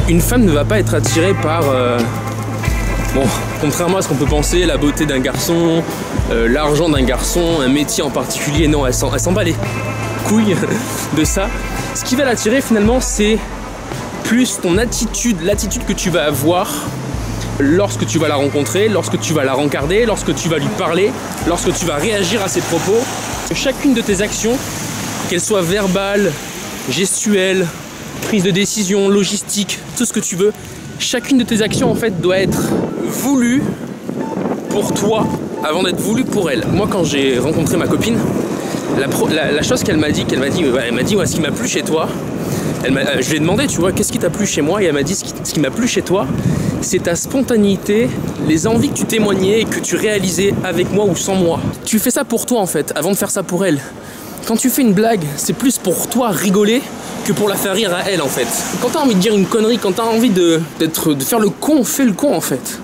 Une femme ne va pas être attirée par, bon, contrairement à ce qu'on peut penser, la beauté d'un garçon, l'argent d'un garçon, un métier en particulier. Non, elle s'en bat les couilles de ça. Ce qui va l'attirer finalement, c'est plus ton attitude, l'attitude que tu vas avoir lorsque tu vas la rencontrer, lorsque tu vas la rencarder, lorsque tu vas lui parler, lorsque tu vas réagir à ses propos. Chacune de tes actions, qu'elles soient verbales, gestuelles, prise de décision, logistique, tout ce que tu veux, chacune de tes actions en fait doit être voulue pour toi avant d'être voulue pour elle. Moi, quand j'ai rencontré ma copine, la chose qu'elle m'a dit, ouais, ce qui m'a plu chez toi, je lui ai demandé, tu vois, qu'est-ce qui t'a plu chez moi, et elle m'a dit, ce qui m'a plu chez toi, c'est ta spontanéité, les envies que tu témoignais et que tu réalisais avec moi ou sans moi. Tu fais ça pour toi en fait, avant de faire ça pour elle. Quand tu fais une blague, c'est plus pour toi rigoler que pour la faire rire à elle en fait. Quand t'as envie de dire une connerie, quand t'as envie de faire le con, fais le con en fait.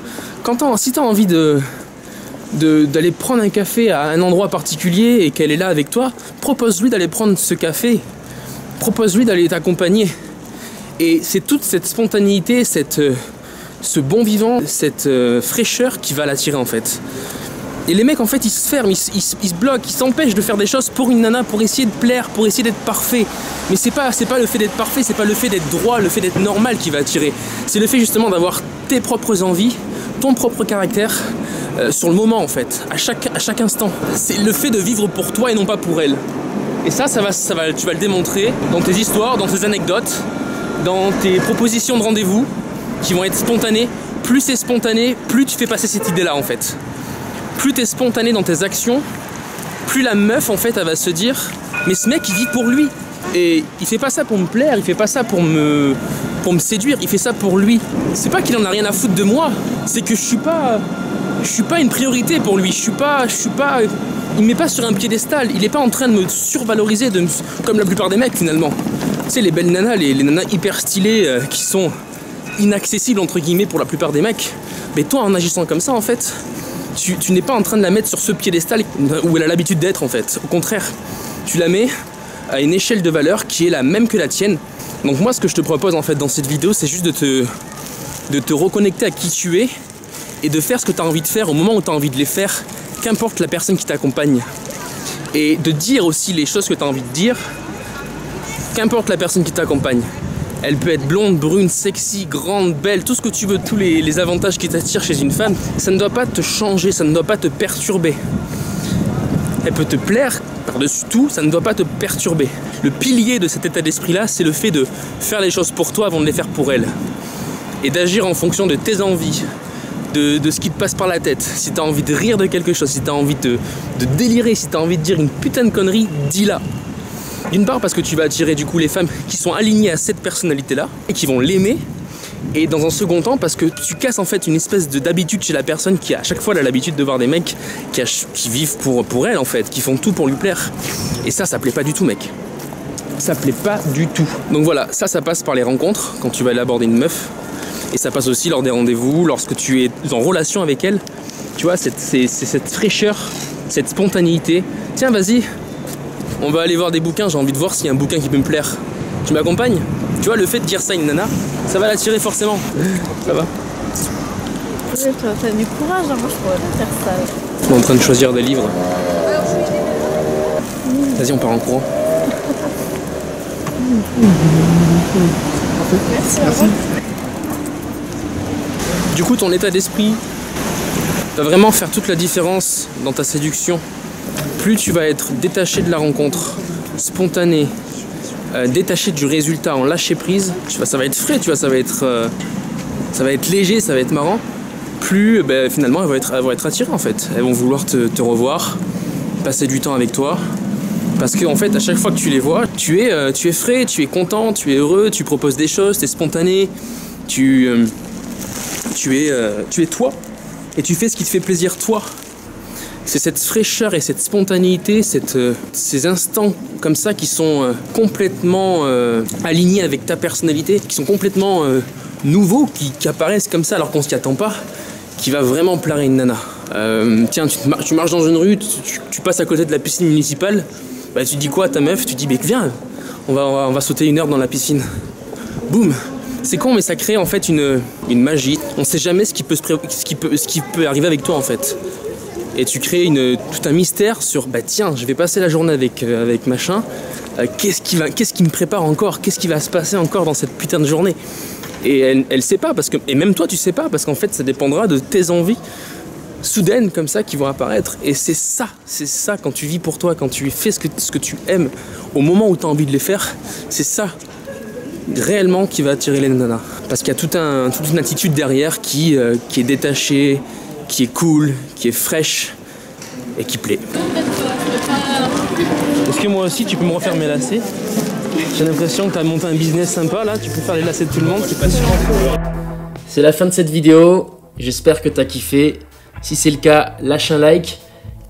Si t'as envie d'aller prendre un café à un endroit particulier et qu'elle est là avec toi, propose-lui d'aller prendre ce café. Propose-lui d'aller t'accompagner. Et c'est toute cette spontanéité, ce bon vivant, cette fraîcheur qui va l'attirer en fait. Et les mecs en fait ils se ferment, ils se bloquent, ils s'empêchent de faire des choses pour une nana, pour essayer de plaire, pour essayer d'être parfait. Mais c'est pas le fait d'être parfait, c'est pas le fait d'être droit, le fait d'être normal qui va attirer. C'est le fait justement d'avoir tes propres envies, ton propre caractère sur le moment en fait, à chaque instant. C'est le fait de vivre pour toi et non pas pour elle. Et ça tu vas le démontrer dans tes histoires, dans tes anecdotes, dans tes propositions de rendez-vous qui vont être spontanées. Plus c'est spontané, plus tu fais passer cette idée-là en fait. Plus tu es spontané dans tes actions, plus la meuf en fait elle va se dire mais ce mec il vit pour lui. Et il fait pas ça pour me plaire, il fait pas ça pour me séduire, il fait ça pour lui. C'est pas qu'il en a rien à foutre de moi, c'est que je suis pas une priorité pour lui, il me met pas sur un piédestal, il est pas en train de me survaloriser comme la plupart des mecs finalement. Tu sais les belles nanas, les nanas hyper stylées qui sont inaccessibles entre guillemets pour la plupart des mecs. Mais toi en agissant comme ça en fait, tu n'es pas en train de la mettre sur ce piédestal où elle a l'habitude d'être en fait. Au contraire, tu la mets à une échelle de valeur qui est la même que la tienne. Donc moi ce que je te propose en fait dans cette vidéo, c'est juste de te reconnecter à qui tu es et de faire ce que tu as envie de faire au moment où tu as envie de les faire, qu'importe la personne qui t'accompagne. Et de dire aussi les choses que tu as envie de dire, qu'importe la personne qui t'accompagne. Elle peut être blonde, brune, sexy, grande, belle, tout ce que tu veux, tous les avantages qui t'attirent chez une femme. Ça ne doit pas te changer, ça ne doit pas te perturber. Elle peut te plaire par-dessus tout, ça ne doit pas te perturber. Le pilier de cet état d'esprit-là, c'est le fait de faire les choses pour toi avant de les faire pour elle. Et d'agir en fonction de tes envies, de ce qui te passe par la tête. Si tu as envie de rire de quelque chose, si tu as envie de délirer, si tu as envie de dire une putain de connerie, dis-la. D'une part parce que tu vas attirer du coup les femmes qui sont alignées à cette personnalité-là et qui vont l'aimer. Et dans un second temps parce que tu casses en fait une espèce d'habitude chez la personne qui à chaque fois elle a l'habitude de voir des mecs qui vivent pour elle en fait, qui font tout pour lui plaire. Et ça plaît pas du tout mec. Ça plaît pas du tout. Donc voilà, ça passe par les rencontres quand tu vas aller aborder une meuf. Et ça passe aussi lors des rendez-vous, lorsque tu es en relation avec elle. Tu vois, c'est cette fraîcheur, cette spontanéité. Tiens vas-y, on va aller voir des bouquins, j'ai envie de voir s'il y a un bouquin qui peut me plaire. Tu m'accompagnes? Tu vois, le fait de dire ça à une nana, ça va l'attirer forcément. Ça va? Ouais, toi, t'as du courage, hein. Moi je pourrais pas faire ça. On est en train de choisir des livres. Vas-y, on part en courant. Merci. Du coup, ton état d'esprit va vraiment faire toute la différence dans ta séduction. Plus tu vas être détaché de la rencontre, spontané, détaché du résultat, en lâcher prise, ça va être frais, tu vois, ça va être léger, ça va être marrant. Plus finalement elles vont être attirées en fait. Elles vont vouloir te revoir, passer du temps avec toi. Parce qu'en fait, à chaque fois que tu les vois, tu es frais, tu es content, tu es heureux, tu proposes des choses, tu es spontané, tu es toi et tu fais ce qui te fait plaisir toi. C'est cette fraîcheur et cette spontanéité, ces instants comme ça qui sont complètement alignés avec ta personnalité, qui sont complètement nouveaux, qui apparaissent comme ça alors qu'on s'y attend pas, qui va vraiment plaire à une nana. Tiens, tu marches dans une rue, tu passes à côté de la piscine municipale, tu dis quoi à ta meuf? Tu dis viens, on va sauter 1 heure dans la piscine. Boum, C'est con, mais ça crée en fait une magie. On sait jamais ce qui peut arriver avec toi en fait. Et tu crées tout un mystère sur, bah tiens, je vais passer la journée avec machin. Qu'est-ce qui me prépare encore? Qu'est-ce qui va se passer encore dans cette putain de journée? Et elle sait pas, et même toi tu sais pas, parce qu'en fait ça dépendra de tes envies soudaines comme ça qui vont apparaître. Et c'est ça quand tu vis pour toi, quand tu fais ce que tu aimes au moment où tu as envie de les faire, c'est ça réellement qui va attirer les nanas. Parce qu'il y a toute une attitude derrière qui est détachée, qui est cool, qui est fraîche et qui plaît. Est-ce que moi aussi tu peux me refaire mes lacets? J'ai l'impression que tu as monté un business sympa là, tu peux faire les lacets de tout le monde, c'est passionnant. C'est la fin de cette vidéo, j'espère que tu as kiffé. Si c'est le cas, lâche un like.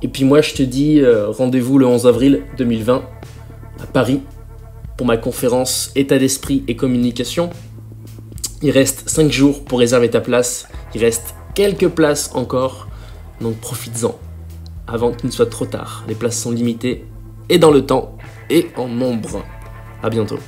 Et puis moi je te dis rendez-vous le 11 avril 2020 à Paris pour ma conférence État d'esprit et communication. Il reste 5 jours pour réserver ta place, il reste quelques places encore, donc profites-en avant qu'il ne soit trop tard. Les places sont limitées et dans le temps et en nombre. À bientôt.